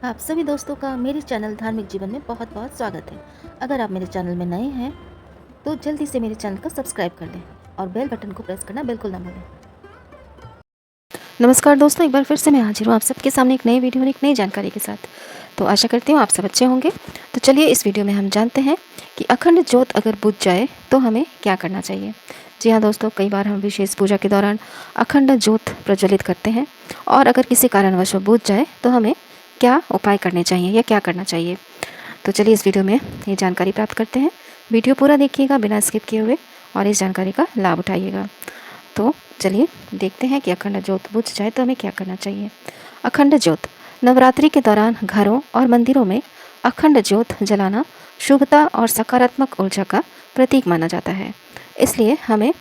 आप सभी दोस्तों का मेरे चैनल धार्मिक जीवन में बहुत बहुत स्वागत है। अगर आप मेरे चैनल में नए हैं तो जल्दी से मेरे चैनल को सब्सक्राइब कर लें और बेल बटन को प्रेस करना बिल्कुल ना भूलें। नमस्कार दोस्तों, एक बार फिर से मैं हाजिर हूँ आप सबके सामने एक नई वीडियो और एक नई जानकारी के साथ। तो आशा करती हूँ आप सब अच्छे होंगे। तो चलिए इस वीडियो में हम जानते हैं कि अखंड ज्योत अगर बुझ जाए तो हमें क्या करना चाहिए। जी हाँ दोस्तों, कई बार हम विशेष पूजा के दौरान अखंड ज्योत प्रज्वलित करते हैं और अगर किसी कारणवश वो बुझ जाए तो हमें क्या उपाय करने चाहिए या क्या करना चाहिए। तो चलिए इस वीडियो में ये जानकारी प्राप्त करते हैं। वीडियो पूरा देखिएगा बिना स्किप किए हुए और इस जानकारी का लाभ उठाइएगा। तो चलिए देखते हैं कि अखंड ज्योत बुझ जाए तो हमें क्या करना चाहिए। अखंड ज्योत नवरात्रि के दौरान घरों और मंदिरों में अखंड ज्योत जलाना शुभता और सकारात्मक ऊर्जा का प्रतीक माना जाता है। इसलिए हमें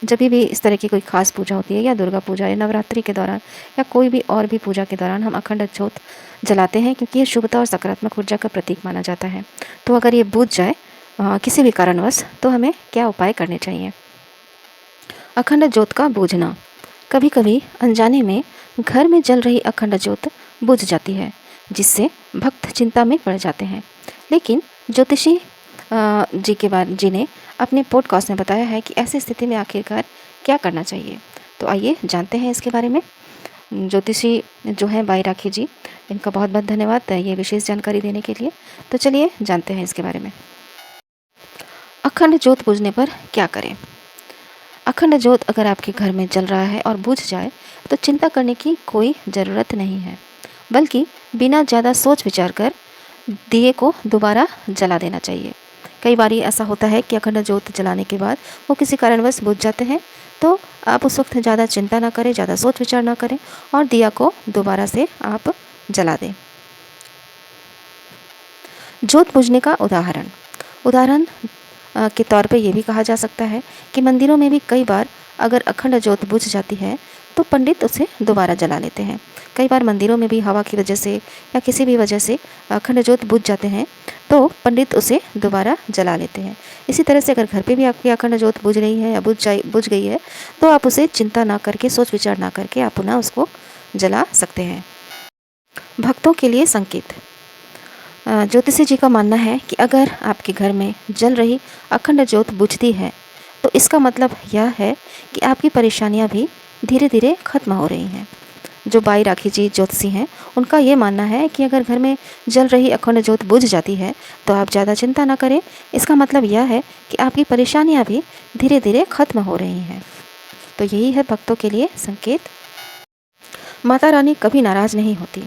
जब भी इस तरह की कोई खास पूजा होती है या दुर्गा पूजा या नवरात्रि के दौरान या कोई भी और भी पूजा के दौरान हम अखंड ज्योत जलाते हैं क्योंकि ये शुभता और सकारात्मक ऊर्जा का प्रतीक माना जाता है। तो अगर ये बुझ जाए किसी भी कारणवश तो हमें क्या उपाय करने चाहिए। अखंड ज्योत का बूझना। कभी कभी अनजाने में घर में जल रही अखंड ज्योत बुझ जाती है जिससे भक्त चिंता में पड़ जाते हैं। लेकिन ज्योतिषी जी ने अपने पॉडकास्ट में बताया है कि ऐसी स्थिति में आखिरकार क्या करना चाहिए। तो आइए जानते हैं इसके बारे में। ज्योतिषी जो हैं बाई राखी जी, इनका बहुत बहुत धन्यवाद ये विशेष जानकारी देने के लिए। तो चलिए जानते हैं इसके बारे में। अखंड ज्योत बुझने पर क्या करें। अखंड ज्योत अगर आपके घर में जल रहा है और बुझ जाए तो चिंता करने की कोई ज़रूरत नहीं है, बल्कि बिना ज़्यादा सोच विचार कर दिए को दोबारा जला देना चाहिए। कई बार ऐसा होता है कि अखंड ज्योत जलाने के बाद वो किसी कारणवश बुझ जाते हैं, तो आप उस वक्त ज़्यादा चिंता ना करें, ज़्यादा सोच विचार ना करें और दिया को दोबारा से आप जला दें। ज्योत बुझने का उदाहरण के तौर पे ये भी कहा जा सकता है कि मंदिरों में भी कई बार अगर अखंड ज्योत बुझ जाती है तो पंडित उसे दोबारा जला लेते हैं। कई बार मंदिरों में भी हवा की वजह से या किसी भी वजह से अखंड ज्योत बुझ जाते हैं तो पंडित उसे दोबारा जला लेते हैं। इसी तरह से अगर घर पे भी आपकी अखंड ज्योत बुझ रही है या बुझ गई है तो आप उसे चिंता ना करके, सोच विचार ना करके आप पुनः उसको जला सकते हैं। भक्तों के लिए संकेत। ज्योतिषी जी का मानना है कि अगर आपके घर में जल रही अखंड ज्योत बुझती है तो इसका मतलब यह है कि आपकी परेशानियां भी धीरे धीरे खत्म हो रही हैं। जो बाई राखी जी ज्योतिषी हैं उनका ये मानना है कि अगर घर में जल रही अखंड ज्योत बुझ जाती है तो आप ज़्यादा चिंता ना करें। इसका मतलब यह है कि आपकी परेशानियां भी धीरे धीरे खत्म हो रही हैं। तो यही है भक्तों के लिए संकेत। माता रानी कभी नाराज़ नहीं होती।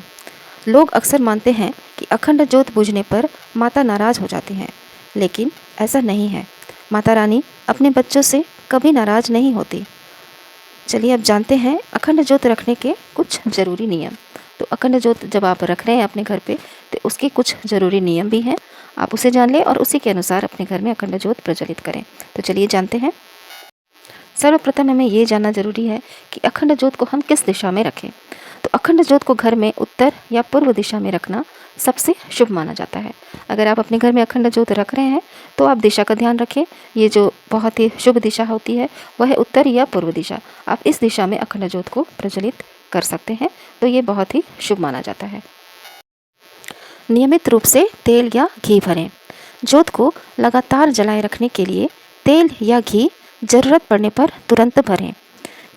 लोग अक्सर मानते हैं कि अखंड ज्योत बुझने पर माता नाराज़ हो जाती हैं, लेकिन ऐसा नहीं है। माता रानी अपने बच्चों से कभी नाराज़ नहीं होती। चलिए अब जानते हैं अखंड ज्योत रखने के कुछ ज़रूरी नियम। तो अखंड ज्योत जब आप रख रहे हैं अपने घर पे तो उसके कुछ ज़रूरी नियम भी हैं, आप उसे जान लें और उसी के अनुसार अपने घर में अखंड ज्योत प्रज्वलित करें। तो चलिए जानते हैं। सर्वप्रथम हमें ये जानना जरूरी है कि अखंड ज्योत को हम किस दिशा में रखें। तो अखंड ज्योत को घर में उत्तर या पूर्व दिशा में रखना सबसे शुभ माना जाता है। अगर आप अपने घर में अखंड ज्योत रख रहे हैं तो आप दिशा का ध्यान रखें। ये जो बहुत ही शुभ दिशा होती है वह है उत्तर या पूर्व दिशा। आप इस दिशा में अखंड ज्योत को प्रज्वलित कर सकते हैं, तो ये बहुत ही शुभ माना जाता है। नियमित रूप से तेल या घी भरें। ज्योत को लगातार जलाए रखने के लिए तेल या घी ज़रूरत पड़ने पर तुरंत भरें।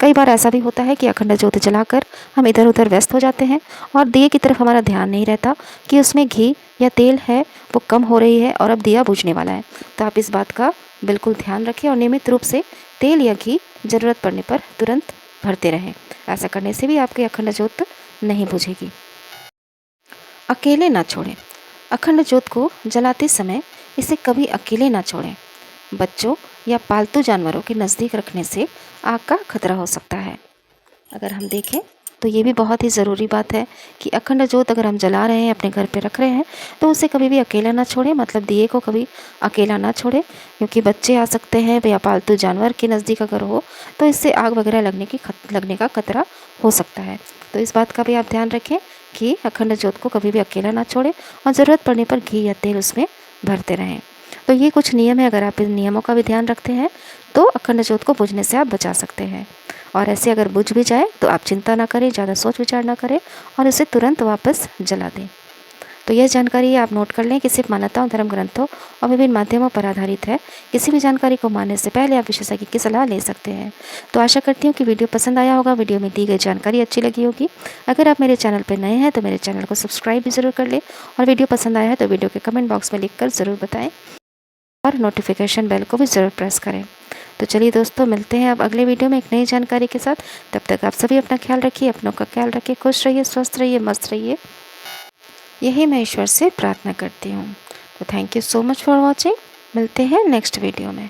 कई बार ऐसा भी होता है कि अखंड ज्योत जलाकर हम इधर उधर व्यस्त हो जाते हैं और दिए की तरफ हमारा ध्यान नहीं रहता कि उसमें घी या तेल है वो कम हो रही है और अब दिया बुझने वाला है। तो आप इस बात का बिल्कुल ध्यान रखें और नियमित रूप से तेल या घी ज़रूरत पड़ने पर तुरंत भरते रहें। ऐसा करने से भी आपकी अखंड ज्योत नहीं बुझेगी। अकेले ना छोड़ें। अखंड ज्योत को जलाते समय इसे कभी अकेले ना छोड़ें। बच्चों या पालतू जानवरों के नज़दीक रखने से आग का खतरा हो सकता है। अगर हम देखें तो ये भी बहुत ही ज़रूरी बात है कि अखंड ज्योत अगर हम जला रहे हैं, अपने घर पे रख रहे हैं, तो उसे कभी भी अकेला ना छोड़ें। मतलब दिए को कभी अकेला ना छोड़ें, क्योंकि बच्चे आ सकते हैं या पालतू जानवर के नज़दीक अगर हो तो इससे आग वगैरह लगने का खतरा हो सकता है। तो इस बात का भी आप ध्यान रखें कि अखंड ज्योत को कभी भी अकेला ना छोड़ें और ज़रूरत पड़ने पर घी या तेल उसमें भरते रहें। तो ये कुछ नियम है, अगर आप इन नियमों का भी ध्यान रखते हैं तो अखंड ज्योत को बुझने से आप बचा सकते हैं। और ऐसे अगर बुझ भी जाए तो आप चिंता ना करें, ज़्यादा सोच विचार ना करें और इसे तुरंत वापस जला दें। तो यह जानकारी आप नोट कर लें कि सिर्फ मान्यताओं, धर्म ग्रंथों और विभिन्न माध्यमों पर आधारित है। किसी भी जानकारी को मानने से पहले आप विशेषज्ञ की सलाह ले सकते हैं। तो आशा करती हूँ कि वीडियो पसंद आया होगा, वीडियो में दी गई जानकारी अच्छी लगी होगी। अगर आप मेरे चैनल पर नए हैं तो मेरे चैनल को सब्सक्राइब भी ज़रूर कर लें, और वीडियो पसंद आया है तो वीडियो के कमेंट बॉक्स में लिखकर ज़रूर बताएं, और नोटिफिकेशन बेल को भी ज़रूर प्रेस करें। तो चलिए दोस्तों, मिलते हैं अब अगले वीडियो में एक नई जानकारी के साथ। तब तक आप सभी अपना ख्याल रखिए, अपनों का ख्याल रखिए, खुश रहिए, स्वस्थ रहिए, मस्त रहिए, यही मैं ईश्वर से प्रार्थना करती हूँ। तो thank you so much for watching. मिलते हैं नेक्स्ट वीडियो में।